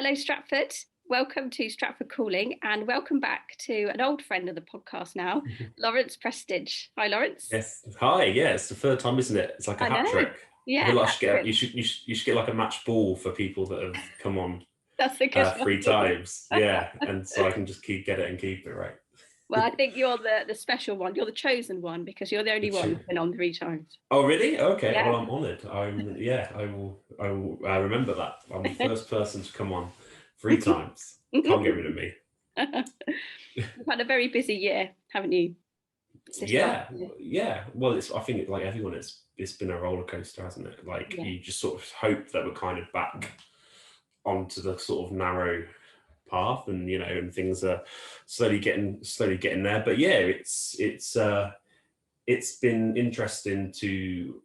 Hello, Stratford. Welcome to Stratford Calling, and welcome back to an old friend of the podcast now, Lawrence Prestidge. Hi, Lawrence. Yes. Hi. Yeah, it's the third time, isn't it? It's like a I hat know. trick. I Yeah, feel like I hat should get trick. you should get like a match ball for people that have come on That's a good one. three times. Yeah, and so I can just get it and keep it right. Well, I think you're the special one. You're the chosen one because you're the The only one who's ch- been on 3 times. oh, really? Okay. Yeah. Well, I'm honoured. I remember that. I'm the first person to come on 3 times. Can't get rid of me. You've had a very busy year, haven't you? This past Yeah, year. yeah. Well, I think like everyone, it's been a roller coaster, hasn't it? Like Yeah. you just sort of hope that we're kind of back onto the sort of narrow path, and and things are slowly getting there. But yeah, it's been interesting to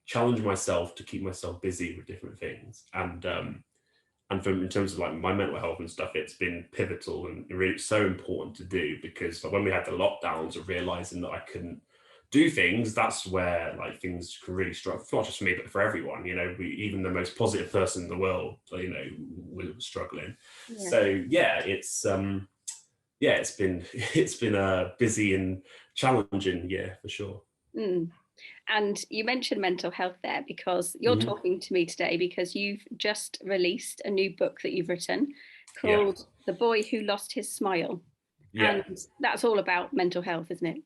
challenge myself to keep myself busy with different things, and from in terms of like my mental health and stuff, it's been pivotal and really so important to do, because like when we had the lockdowns of realizing that I couldn't do things, that's where like things can really struggle, not just for me but for everyone. Even the most positive person in the world, was struggling. Yeah. So yeah, it's been it's been a busy and challenging year for sure. Mm. And you mentioned mental health there because you're Hmm. talking to me today because you've just released a new book that you've written Yeah, called The Boy Who Lost His Smile. yeah, And that's all about mental health, isn't it?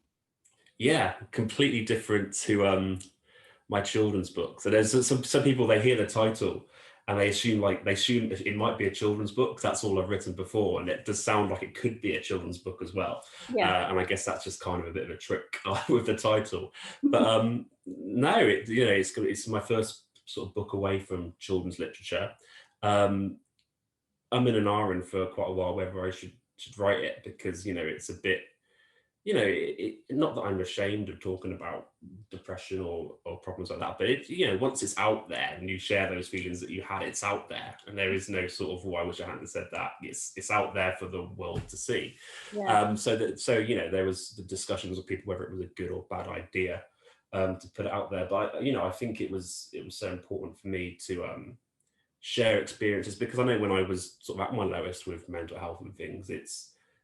yeah, completely different to my children's book. So there's some people, they hear the title and they assume it might be a children's book. That's all I've written before, and it does sound like it could be a children's book as well. Yeah. And I guess that's just kind of a bit of a trick with the title. But no, it's my first sort of book away from children's literature. Um, I'm in an iron for quite a while whether I should write it, because it's a bit, not that I'm ashamed of talking about depression or problems like that, but once it's out there and you share those feelings that you had, it's out there, and there is no sort of, oh, I wish I hadn't said that. It's out there for the world to see. Yeah. There was the discussions with people whether it was a good or bad idea to put it out there, but I think it was so important for me to share experiences, because I know when I was sort of at my lowest with mental health and things,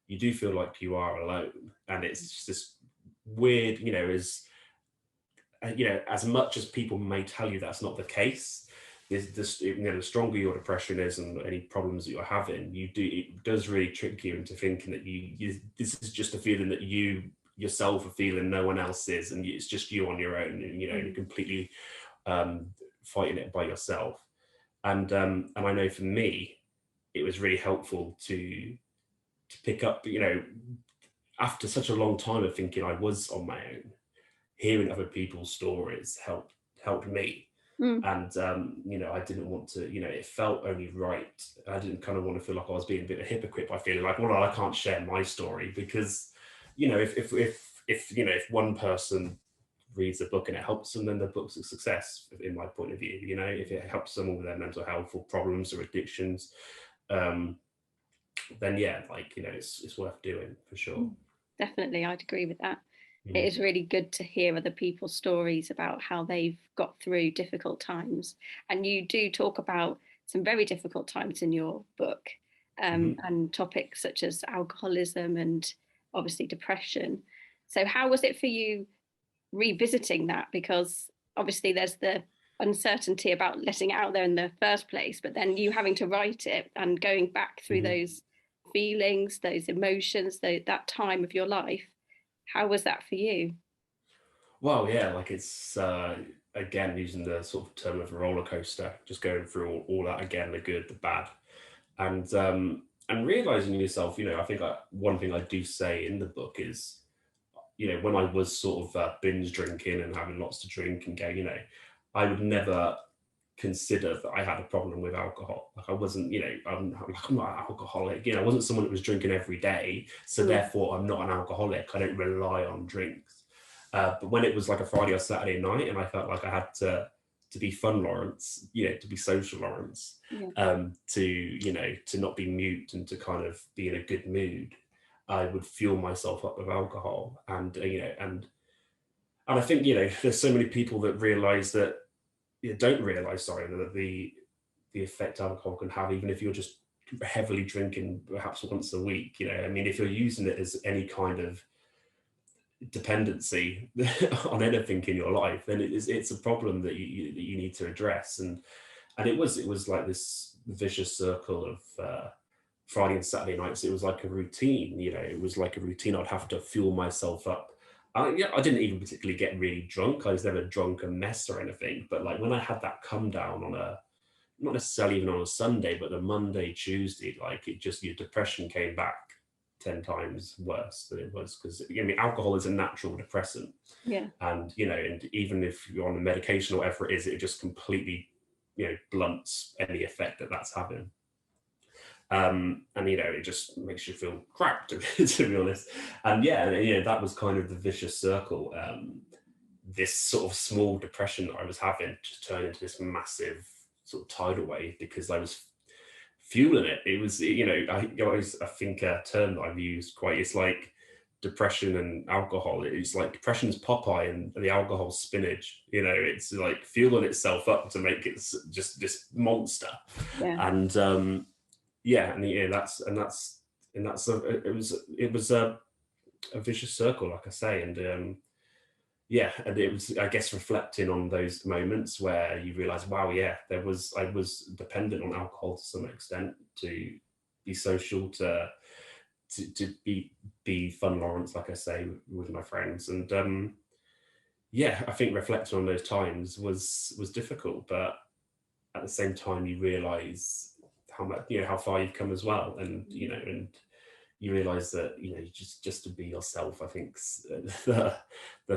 you do feel like you are alone, and it's just this weird, as much as people may tell you that's not the case, is this, the stronger your depression is and any problems that you're having, it does really trick you into thinking that this is just a feeling that you yourself are feeling, no one else is, and it's just you on your own, and you're completely um, fighting it by yourself. And I know for me, it was really helpful to pick up, after such a long time of thinking I was on my own, hearing other people's stories helped me. Mm. And I didn't want to, it felt only right. I didn't kind of want to feel like I was being a bit of a hypocrite by feeling like, well, I can't share my story, because if one person reads the book and it helps them, then the book's a success in my point of view. If it helps someone with their mental health or problems or addictions, um, then yeah, it's worth doing for sure. Definitely, I'd agree with that. It Mhm. is really good to hear other people's stories about how they've got through difficult times. And you do talk about some very difficult times in your book, Mhm. and topics such as alcoholism and obviously depression. So, how was it for you revisiting that? Because obviously, there's the uncertainty about letting it out there in the first place, but then you having to write it and going back through Mhm. those feelings, those emotions, that time of your life. How was that for you? Well, yeah, like it's again, using the sort of term of a roller coaster, just going through all that again, the good, the bad, and realizing yourself. I think one thing I do say in the book is, when I was sort of binge drinking and having lots to drink and go, I would never consider that I had a problem with alcohol. Like I wasn't, I'm not an alcoholic. I wasn't someone that was drinking every day, so Mm. therefore I'm not an alcoholic. I don't rely on drinks. But when it was like a Friday or Saturday night, and I felt like I had to be fun Lawrence, to be social Lawrence, Yeah. to not be mute and to kind of be in a good mood, I would fuel myself up with alcohol, and I think there's so many people that realize that, don't realize, sorry, that the effect alcohol can have, even if you're just heavily drinking perhaps once a week, you know, I mean, if you're using it as any kind of dependency on anything in your life, then it's a problem that you need to address. And it was like this vicious circle of Friday and Saturday nights. It was like a routine, you know, it was like a routine. I'd have to fuel myself up. Yeah, I didn't even particularly get really drunk. I was never drunk a mess or anything. But like when I had that come down on not necessarily even on a Sunday, but a Monday, Tuesday, like it just, your depression came back 10 times worse than it was. Because I mean, alcohol is a natural depressant. Yeah. And, you know, and even if you're on a medication or whatever it is, it just completely, you know, blunts any effect that that's having. And you know, it just makes you feel crap, to be honest. And yeah, you know, that was kind of the vicious circle. This sort of small depression that I was having just turned into this massive sort of tidal wave because I was fueling it. It was, you know, I think a term that I've used quite, it's like depression and alcohol. It's like depression's Popeye and the alcohol's spinach. You know, it's like fueling itself up to make it just this monster. Yeah. And yeah, and yeah, it was a vicious circle, like I say, and yeah, and it was, I guess, reflecting on those moments where you realize, wow, yeah, I was dependent on alcohol to some extent to be social, to be fun Lawrence, like I say, with my friends, and yeah, I think reflecting on those times was difficult, but at the same time, you realize how much, you know, how far you've come as well, and you know, and you realize that, you know, just to be yourself, I think the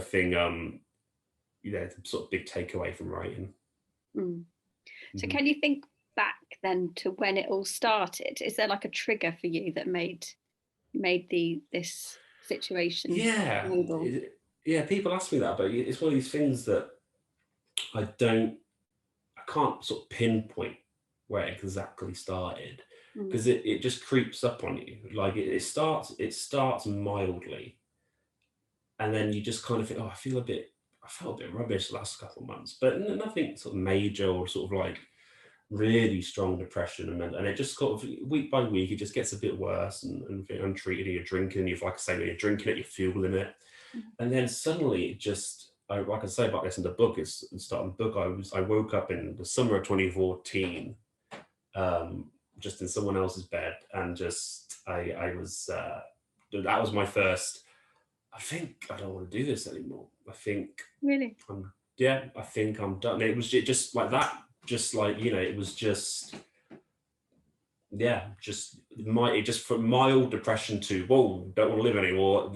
thing, you know, the sort of big takeaway from writing. So can you think back then to when it all started? Is there like a trigger for you that made this situation? Yeah, yeah, people ask me that, but it's one of these things that I can't sort of pinpoint where it exactly started, because it just creeps up on you. Like it starts mildly, and then you just kind of think, oh, I felt a bit rubbish the last couple of months, but nothing sort of major or sort of like really strong depression, and it just sort of week by week it just gets a bit worse, and untreated, and you're drinking, like I say, when you're drinking it, you're fueling it, and then suddenly it just, like I say about this in the book, I woke up in the summer of 2014, just in someone else's bed, and just I was that was my first, I think I don't want to do this anymore. I think Really? I think I'm done. It was just like that, just like, you know, it was just, yeah, it just from mild depression to, whoa, don't want to live anymore.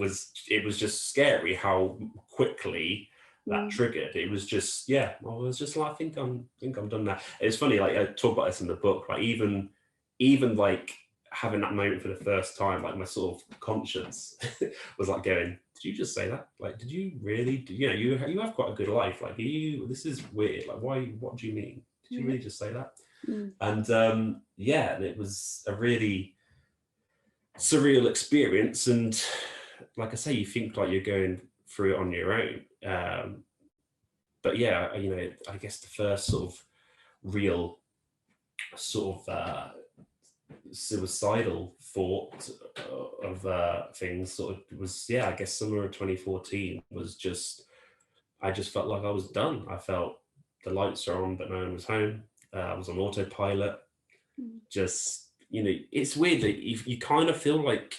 It was just scary how quickly that triggered. It was just, yeah, I was just like, I think I'm done now. It's funny, like I talk about this in the book, like even like having that moment for the first time, like my sort of conscience was like going, did you just say that? Like, did you really? You know, you have quite a good life. Like, this is weird. Like, why? What do you mean? Did you really just say that? And yeah, and it was a really surreal experience. And like I say, you think like you're going through it on your own. But yeah, you know, I guess the first sort of real sort of suicidal thought of things sort of was, yeah, I guess summer of 2014 was just, I just felt like I was done. I felt the lights are on but no one was home. I was on autopilot. Just, you know, it's weird that you kind of feel like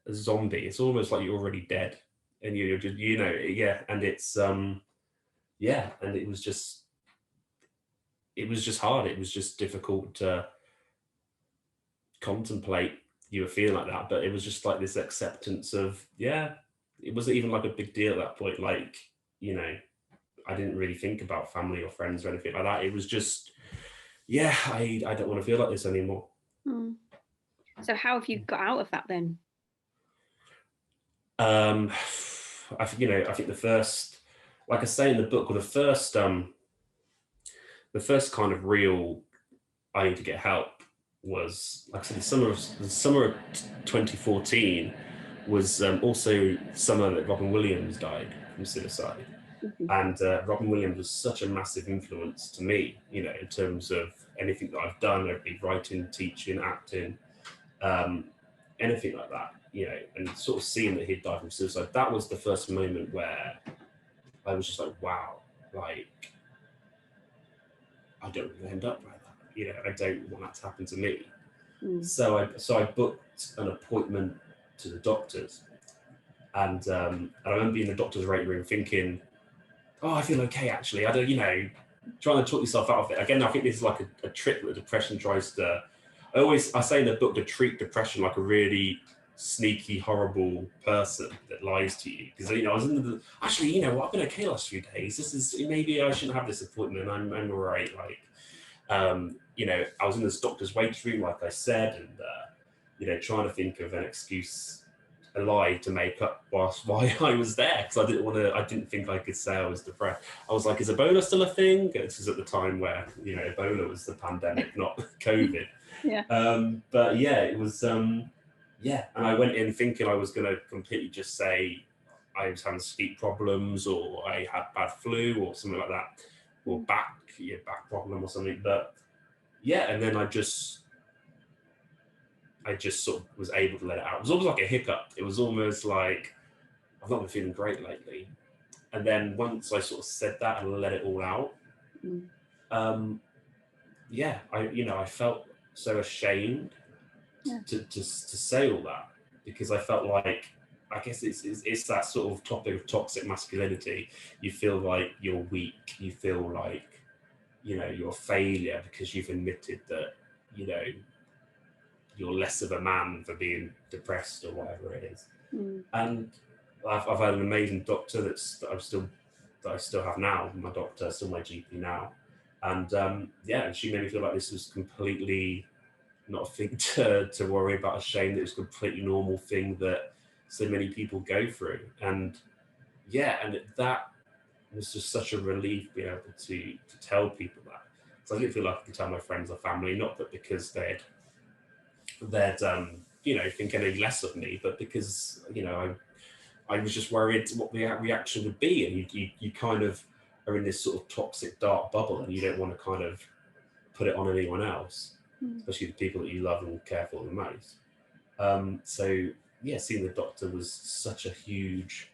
a zombie. It's almost like you're already dead, and you're just, you know, yeah, and it's yeah, and it was just hard. It was just difficult to contemplate you were feeling like that, but it was just like this acceptance of, yeah, it wasn't even like a big deal at that point. Like, you know, I didn't really think about family or friends or anything like that. It was just, yeah, I don't want to feel like this anymore. So how have you got out of that then? I think the first, like I say in the book, or the first kind of real, I need to get help, was, like I said, the summer of 2014 was also summer that Robin Williams died from suicide. And Robin Williams was such a massive influence to me, you know, in terms of anything that I've done, whether it be writing, teaching, acting, anything like that, you know, and sort of seeing that he'd died from suicide, that was the first moment where I was just like, wow, like, I don't want to end up like that, you know, I don't want that to happen to me. So I booked an appointment to the doctors, and I remember being in the doctor's waiting room thinking, oh, I feel okay actually. I don't, you know, trying to talk yourself out of it. Again, I think this is like a trick that depression tries to. I say in the book to treat depression like a really sneaky, horrible person that lies to you. Because, you know, I was in actually, you know what, I've been okay last few days. This is, maybe I shouldn't have this appointment. I'm all right. Like, you know, I was in this doctor's waiting room, like I said, and, you know, trying to think of an excuse, a lie to make up why I was there, because I didn't think I could say I was depressed. I was like, is Ebola still a thing? This is at the time where, you know, Ebola was the pandemic, not COVID. Yeah. But yeah, it was, yeah. And I went in thinking I was going to completely just say I was having sleep problems, or I had bad flu or something like that, or back problem or something. But yeah, and then I just sort of was able to let it out. It was almost like a hiccup. It was almost like, I've not been feeling great lately. And then once I sort of said that and let it all out, yeah, I felt so ashamed to say all that, because I felt like, I guess it's that sort of topic of toxic masculinity. You feel like you're weak. You feel like, you know, you're a failure because you've admitted that, you know, you're less of a man for being depressed or whatever it is. And I've had an amazing doctor that I still have now. My doctor, still my GP now, and yeah, and she made me feel like this was completely not a thing to worry about, a shame. That it was a completely normal thing that so many people go through. And yeah, and that was just such a relief being able to tell people that. So I didn't feel like I could tell my friends or family, not that because they'd you know, think any less of me, but because, you know, I was just worried what the reaction would be. And you kind of are in this sort of toxic dark bubble, and you don't want to kind of put it on anyone else, especially the people that you love and care for the most. So yeah, seeing the doctor was such a huge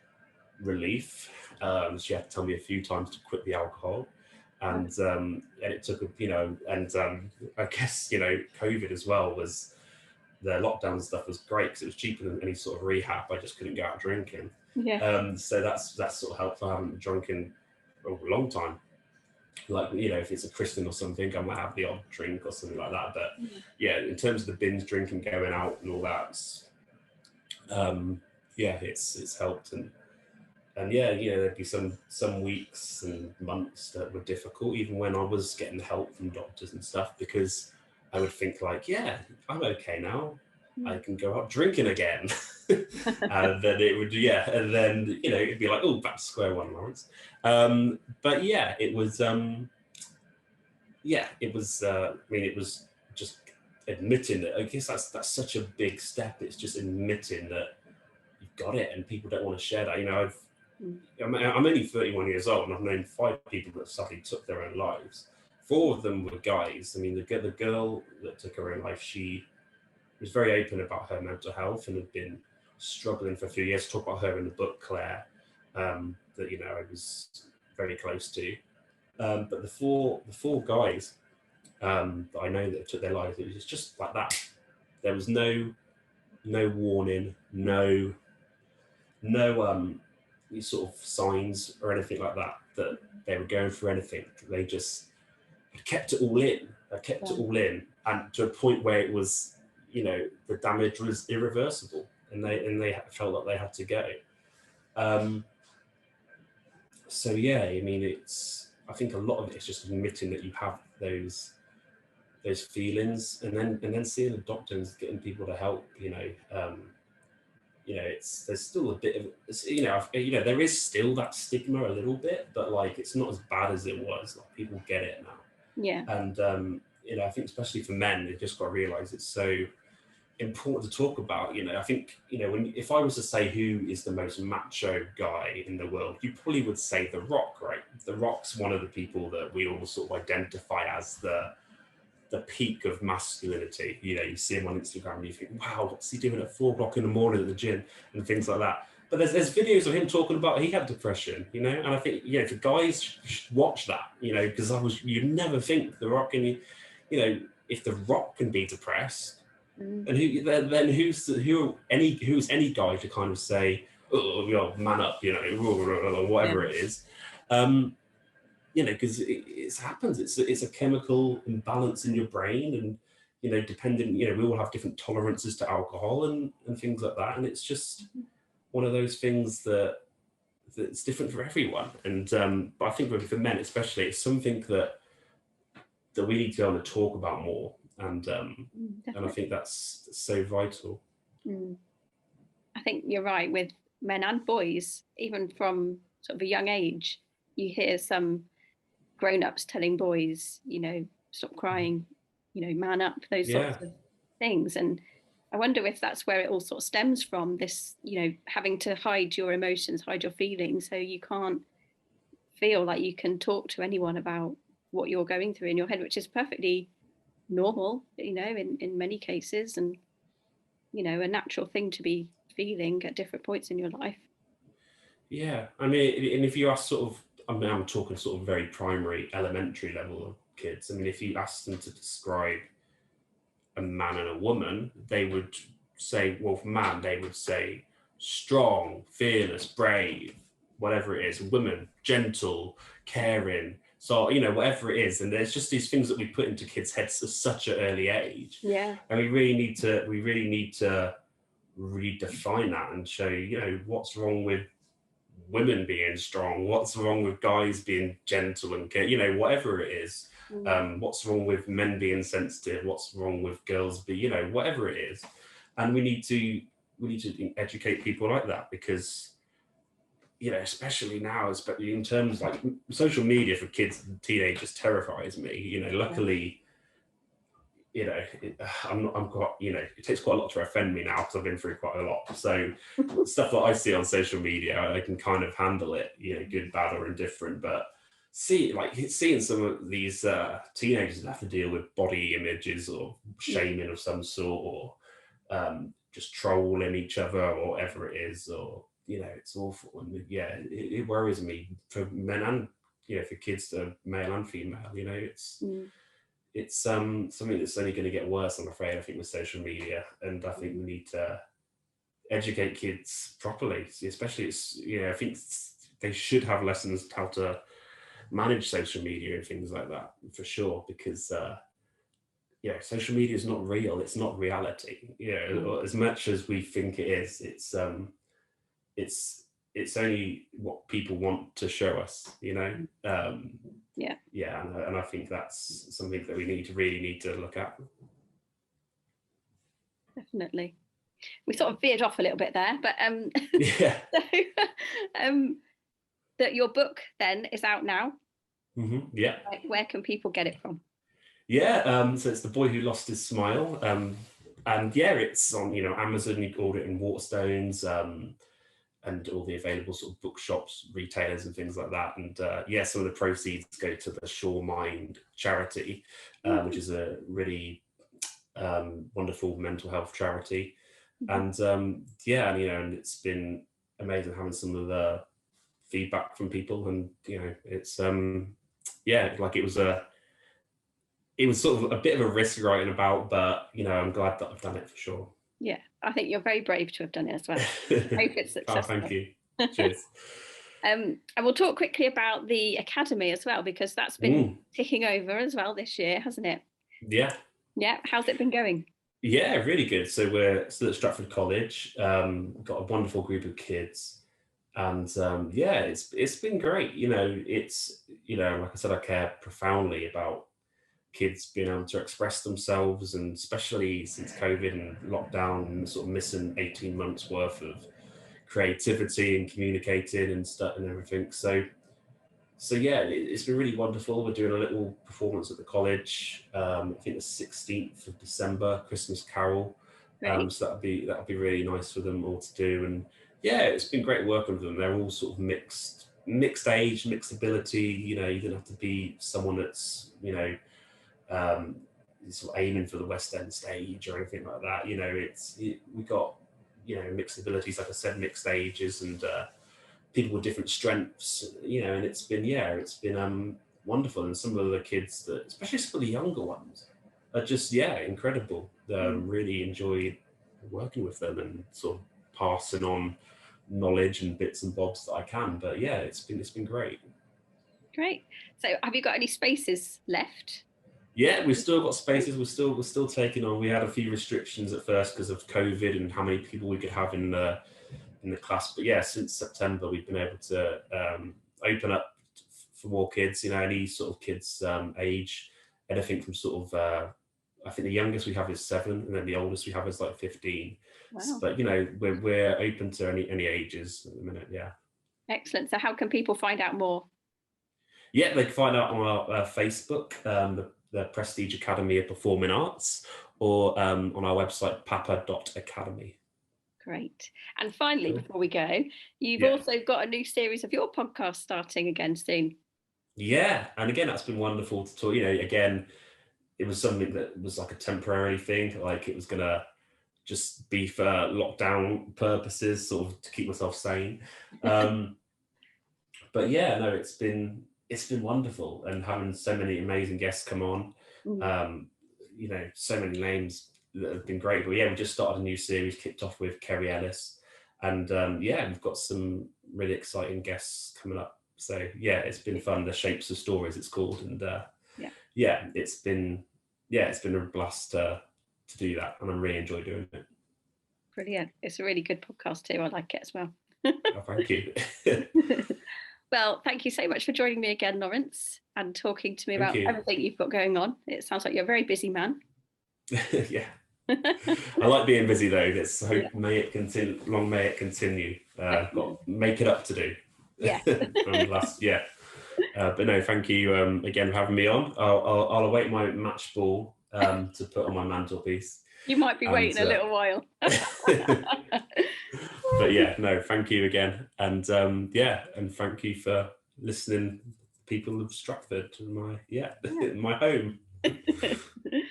relief. She had to tell me a few times to quit the alcohol, and it took, you know, and I guess, you know, COVID as well was, the lockdown stuff was great because it was cheaper than any sort of rehab. I just couldn't go out drinking. Yeah. So that's sort of helpful. I haven't drunk in a long time. Like, you know, if it's a Christian or something, I might have the odd drink or something like that. But yeah, in terms of the binge drinking, going out and all that, yeah, it's helped. And yeah, you know, there'd be some weeks and months that were difficult, even when I was getting help from doctors and stuff, because I would think like, yeah, I'm okay now. I can go out drinking again. And then it would, yeah. And then, you know, it'd be like, oh, back to square one, Lawrence. But yeah, it was, I mean, it was just admitting that, I guess that's such a big step. It's just admitting that you've got it, and people don't want to share that. You know, I'm only 31 years old, and I've known 5 people that sadly took their own lives. 4 of them were guys. I mean, the girl that took her own life, she was very open about her mental health and had been struggling for a few years. Talk about her in the book, Claire, that, you know, I was very close to. But the four guys that I know that took their lives, it was just like that. There was no warning, no sort of signs or anything like that they were going through anything. They just kept it all in. And to a point where it was, you know, the damage was irreversible, and they felt like they had to go. So yeah, I mean, I think a lot of it is just admitting that you have those feelings, and then seeing the doctors, getting people to help. You know, there's still a bit of, you know, there is still that stigma a little bit, but like, it's not as bad as it was. Like, people get it now. Yeah. And you know, I think especially for men, they've just got to realize it's so important to talk about. You know, I think, you know, if I was to say who is the most macho guy in the world, you probably would say The Rock, right? The Rock's one of the people that we all sort of identify as the the peak of masculinity. You know, you see him on Instagram and you think, wow, what's he doing at 4 o'clock in the morning at the gym and things like that. But there's videos of him talking about he had depression, you know, and I think, you know, for guys should watch that, you know, because you never think The Rock can, you know, if The Rock can be depressed, and who's any guy to kind of say, oh, you know, man up, you know, or whatever it is. You know, because it happens. It's a chemical imbalance in your brain, and you know, depending, you know, we all have different tolerances to alcohol and things like that, and it's just one of those things that's different for everyone. And but I think for men especially, it's something that we need to be able to talk about more, and I think that's so vital. I think you're right with men and boys, even from sort of a young age. You hear some grown-ups telling boys, you know, stop crying, you know, man up, those sorts of things. And I wonder if that's where it all sort of stems from, this, you know, having to hide your emotions, hide your feelings, so you can't feel like you can talk to anyone about what you're going through in your head, which is perfectly normal, you know, in many cases, and, you know, a natural thing to be feeling at different points in your life. Yeah, I mean, and if you ask sort of, I mean, I'm talking sort of very primary, elementary level of kids. I mean, if you ask them to describe a man and a woman, they would say, well, for man, they would say strong, fearless, brave, whatever it is. Women, gentle, caring. So, you know, whatever it is. And there's just these things that we put into kids' heads at such an early age. Yeah. And we really need to redefine that and show, you know, what's wrong with women being strong, what's wrong with guys being gentle and care, you know, whatever it is. What's wrong with men being sensitive, what's wrong with girls be, you know, whatever it is. And we need to educate people like that, because, you know, especially now, especially in terms like social media for kids and teenagers terrifies me. You know, luckily, you know, I'm quite, you know, it takes quite a lot to offend me now because I've been through quite a lot. So stuff that I see on social media, I can kind of handle it, you know, good, bad, or indifferent. But seeing some of these teenagers that have to deal with body images or shaming of some sort, or just trolling each other or whatever it is, or, you know, it's awful. And yeah, it worries me for men and, you know, for kids, male and female, you know, it's something that's only going to get worse, I'm afraid, I think, with social media. And I think we need to educate kids properly, especially, you know, I think they should have lessons how to manage social media and things like that, for sure, because yeah, social media is not real, it's not reality, you know. As much as we think it is, it's only what people want to show us, you know. And I think that's something that we really need to look at. Definitely. We sort of veered off a little bit there, but yeah. So, that your book then is out now. Yeah. Where can people get it from? Yeah, so it's The Boy Who Lost His Smile, and yeah, it's on, you know, Amazon. You can order it in Waterstones, and all the available sort of bookshops, retailers, and things like that. And yeah, some of the proceeds go to the Sure Mind charity, which is a really wonderful mental health charity. And yeah, and, you know, and it's been amazing having some of the feedback from people, and, you know, it's yeah, like it was sort of a bit of a risk writing about, but, you know, I'm glad that I've done it, for sure. Yeah, I think you're very brave to have done it as well. I hope it's successful. Oh, thank you. Cheers. And we'll talk quickly about the Academy as well, because that's been ticking over as well this year, hasn't it? Yeah. Yeah, how's it been going? Yeah, really good. So we're still at Stratford College. Got a wonderful group of kids, and yeah, it's been great. You know, it's, you know, like I said, I care profoundly about kids being able to express themselves, and especially since COVID and lockdown, and sort of missing 18 months worth of creativity and communicating and stuff and everything. So yeah, it's been really wonderful. We're doing a little performance at the college. I think the 16th of December, Christmas Carol. So that'll be really nice for them all to do. And yeah, it's been great working with them. They're all sort of mixed age, mixed ability. You know, you don't have to be someone that's, you know, sort of aiming for the West End stage or anything like that. You know, we got, you know, mixed abilities, like I said, mixed ages, and people with different strengths. You know, and it's been wonderful. And some of the kids that, especially some of the younger ones, are just incredible. Really enjoyed working with them and sort of passing on knowledge and bits and bobs that I can. But yeah, it's been great. Great. So have you got any spaces left? Yeah, we've still got spaces. We're still taking on. We had a few restrictions at first because of COVID and how many people we could have in the class. But yeah, since September we've been able to open up for more kids. You know, any sort of kids age, anything from sort of I think the youngest we have is 7, and then the oldest we have is like 15. Wow. But you know, we're open to any ages at the minute. Yeah. Excellent. So how can people find out more? Yeah, they can find out on our Facebook, the Prestidge Academy of Performing Arts, or on our website, papa.academy. Great. And finally, Cool. before we go, you've also got a new series of your podcast starting again soon. Yeah, and again, that's been wonderful to talk. You know, again, it was something that was like a temporary thing, like it was gonna just be for lockdown purposes, sort of to keep myself sane. But yeah, no, it's been wonderful, and having so many amazing guests come on. You know, so many names that have been great. But yeah, we just started a new series, kicked off with Kerry Ellis, and yeah, we've got some really exciting guests coming up. So yeah, it's been fun. The Shapes of Stories, it's called, and yeah, it's been a blast to do that, and I really enjoy doing it. Brilliant. It's a really good podcast too. I like it as well. Oh, thank you. Well, thank you so much for joining me again, Lawrence, and talking to me about everything you've got going on. It sounds like you're a very busy man. Yeah. I like being busy though. Let's hope may it continue. Long may it continue. Got make it up to do. Yeah. But no, thank you again for having me on. I'll await my match ball to put on my mantelpiece. You might be waiting a little while. But yeah, no, thank you again, and and thank you for listening, people of Stratford, my home.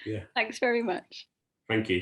Yeah. Thanks very much. Thank you.